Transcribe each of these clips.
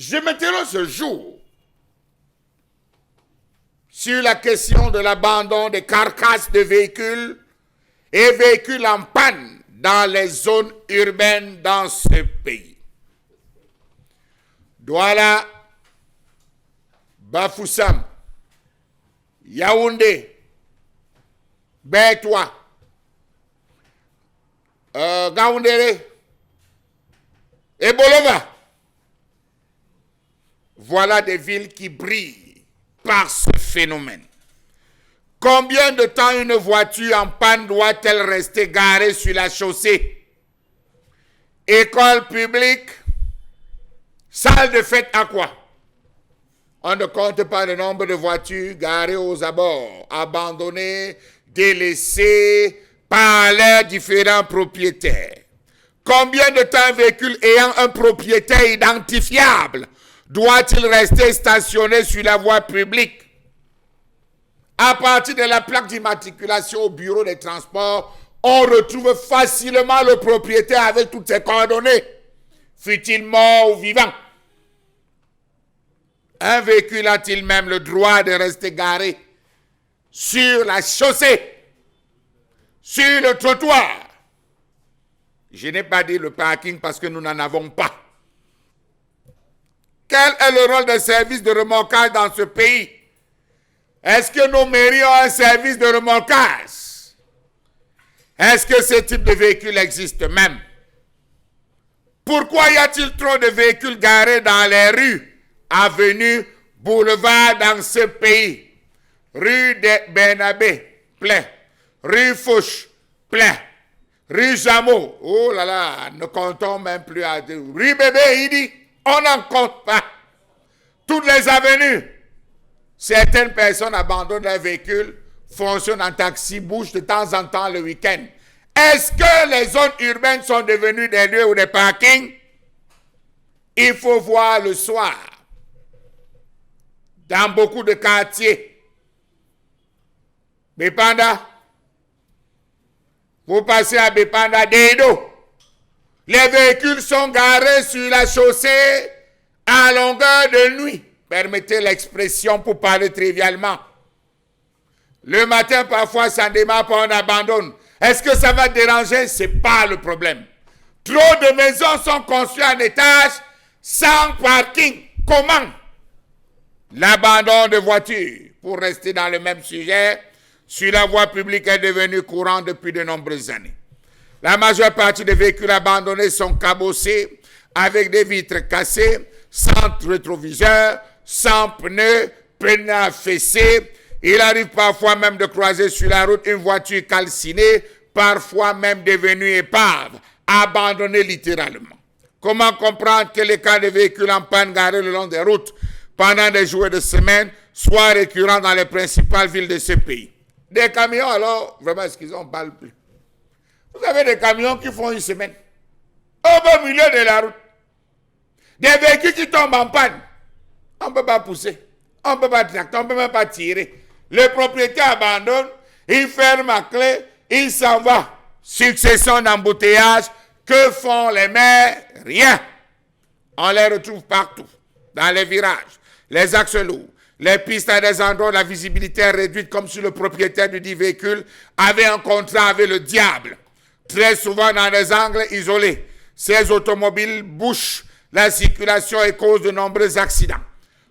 Je m'interroge ce jour sur la question de l'abandon des carcasses de véhicules et véhicules en panne dans les zones urbaines dans ce pays. Douala, Bafoussam, Yaoundé, Bétoua, Gaoundéré et Bolova. Voilà des villes qui brillent par ce phénomène. Combien de temps une voiture en panne doit-elle rester garée sur la chaussée? École publique, salle de fête à quoi? On ne compte pas le nombre de voitures garées aux abords, abandonnées, délaissées par leurs différents propriétaires. Combien de temps un véhicule ayant un propriétaire identifiable doit-il rester stationné sur la voie publique? À partir de la plaque d'immatriculation au bureau des transports, on retrouve facilement le propriétaire avec toutes ses coordonnées, fût-il mort ou vivant. Un véhicule a-t-il même le droit de rester garé sur la chaussée, sur le trottoir? Je n'ai pas dit le parking parce que nous n'en avons pas. Quel est le rôle des services de remorquage dans ce pays? Est-ce que nos mairies ont un service de remorquage? Est-ce que ce type de véhicule existe même? Pourquoi y a-t-il trop de véhicules garés dans les rues, avenues, boulevards dans ce pays? Rue de Bernabé, plein. Rue Fouche, plein. Rue Jameau, oh là là, ne comptons même plus à deux. Rue Bébé, il dit, on n'en compte pas. Toutes les avenues. Certaines personnes abandonnent leurs véhicules, fonctionnent en taxi, bougent de temps en temps le week-end. Est-ce que les zones urbaines sont devenues des lieux ou des parkings? Il faut voir le soir. Dans beaucoup de quartiers. Bépanda. Vous passez à Bépanda, Dedo. Les véhicules sont garés sur la chaussée à longueur de nuit. Permettez l'expression pour parler trivialement. Le matin, parfois, ça ne démarre pas, on abandonne. Est-ce que ça va déranger? Ce n'est pas le problème. Trop de maisons sont construites en étage sans parking. Comment? L'abandon de voitures, pour rester dans le même sujet, sur la voie publique est devenu courant depuis de nombreuses années. La majeure partie des véhicules abandonnés sont cabossés avec des vitres cassées, sans rétroviseur, sans pneus, pneus affaissés. Il arrive parfois même de croiser sur la route une voiture calcinée, parfois même devenue épave, abandonnée littéralement. Comment comprendre que les cas de véhicules en panne garés le long des routes pendant des jours et des semaines soient récurrents dans les principales villes de ce pays? Des camions, alors, vraiment, excusez, on ne parle plus. Vous avez des camions qui font une semaine, au beau milieu de la route. Des véhicules qui tombent en panne. On ne peut pas pousser, on ne peut pas tracter, on ne peut même pas tirer. Le propriétaire abandonne, il ferme à clé, il s'en va. Succession d'embouteillages. Que font les maires? Rien. On les retrouve partout, dans les virages, les axes lourds, les pistes à des endroits où la visibilité est réduite, comme si le propriétaire du dit véhicule avait un contrat avec le diable. Très souvent dans des angles isolés, ces automobiles bouchent la circulation et causent de nombreux accidents.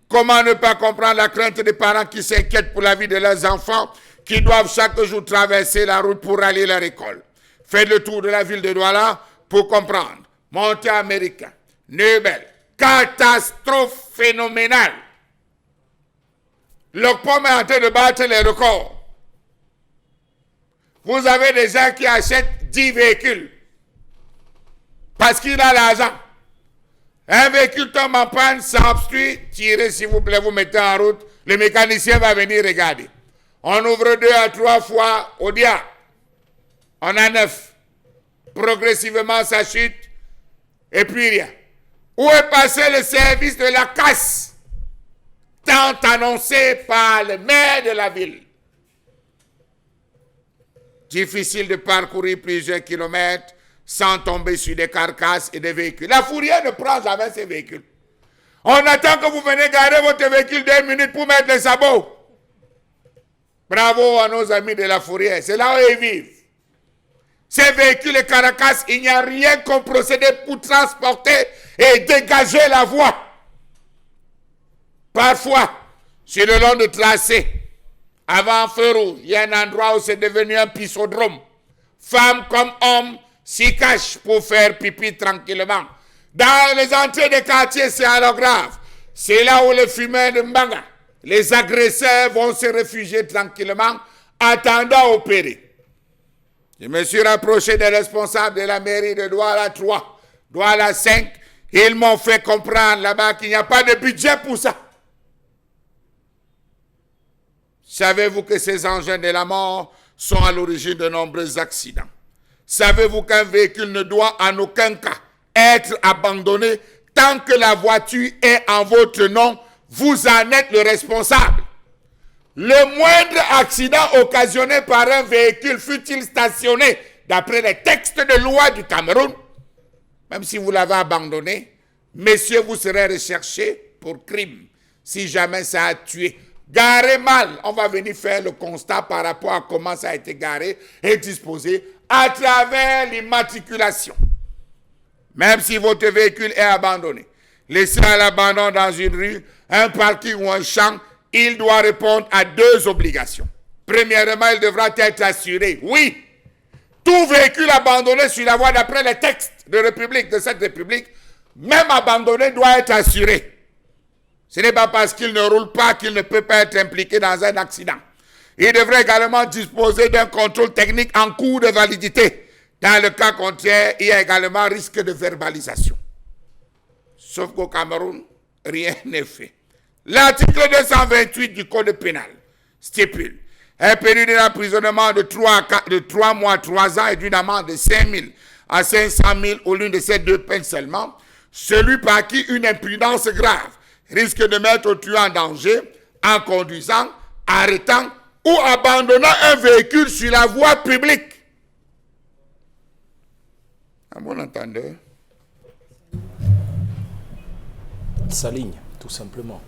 Comment ne pas comprendre la crainte des parents qui s'inquiètent pour la vie de leurs enfants, qui doivent chaque jour traverser la route pour aller à leur école? Faites le tour de la ville de Douala pour comprendre. Montée américain, Neubel, catastrophe phénoménale. L'OCPOM est en train de battre les records. Vous avez des gens qui achètent 10 véhicules parce qu'il a l'argent. Un véhicule tombe en panne, ça obstrue, tirez s'il vous plaît, vous mettez en route, le mécanicien va venir regarder. On ouvre 2 à 3 fois au diable. On a 9. Progressivement, ça chute, et puis rien. Où est passé le service de la casse, tant annoncé par le maire de la ville? Difficile de parcourir plusieurs kilomètres sans tomber sur des carcasses et des véhicules. La fourrière ne prend jamais ces véhicules. On attend que vous venez garer votre véhicule 2 minutes pour mettre les sabots. Bravo à nos amis de la Fourrière. C'est là où ils vivent. Ces véhicules et Caracas, il n'y a rien comme procédé pour transporter et dégager la voie. Parfois, sur le long de tracé, avant feu rouge, il y a un endroit où c'est devenu un pisodrome. Femmes comme hommes s'y cachent pour faire pipi tranquillement. Dans les entrées des quartiers, c'est alors grave. C'est là où les fumeurs de Mbanga, les agresseurs vont se réfugier tranquillement, attendant opérer. Je me suis rapproché des responsables de la mairie de Douala 3, Douala 5. Ils m'ont fait comprendre là-bas qu'il n'y a pas de budget pour ça. Savez-vous que ces engins de la mort sont à l'origine de nombreux accidents? Savez-vous qu'un véhicule ne doit en aucun cas être abandonné tant que la voiture est en votre nom? Vous en êtes le responsable. Le moindre accident occasionné par un véhicule, fût-il stationné d'après les textes de loi du Cameroun, même si vous l'avez abandonné, messieurs, vous serez recherchés pour crime si jamais ça a tué. Garé mal, on va venir faire le constat par rapport à comment ça a été garé et disposé à travers l'immatriculation. Même si votre véhicule est abandonné, laissé à l'abandon dans une rue, un parking ou un champ, il doit répondre à 2 obligations. Premièrement, il devra être assuré. Oui, tout véhicule abandonné sur la voie d'après les textes de cette République, même abandonné, doit être assuré. Ce n'est pas parce qu'il ne roule pas qu'il ne peut pas être impliqué dans un accident. Il devrait également disposer d'un contrôle technique en cours de validité. Dans le cas contraire, il y a également risque de verbalisation. Sauf qu'au Cameroun, rien n'est fait. L'article 228 du Code pénal stipule un périmètre d'emprisonnement de 3 mois, 3 ans et d'une amende de 5 000 à 500 000 au lieu de ces 2 peines seulement. Celui par qui une imprudence grave risque de mettre autrui en danger en conduisant, arrêtant ou abandonnant un véhicule sur la voie publique. À bon entendeur. Sa ligne, tout simplement.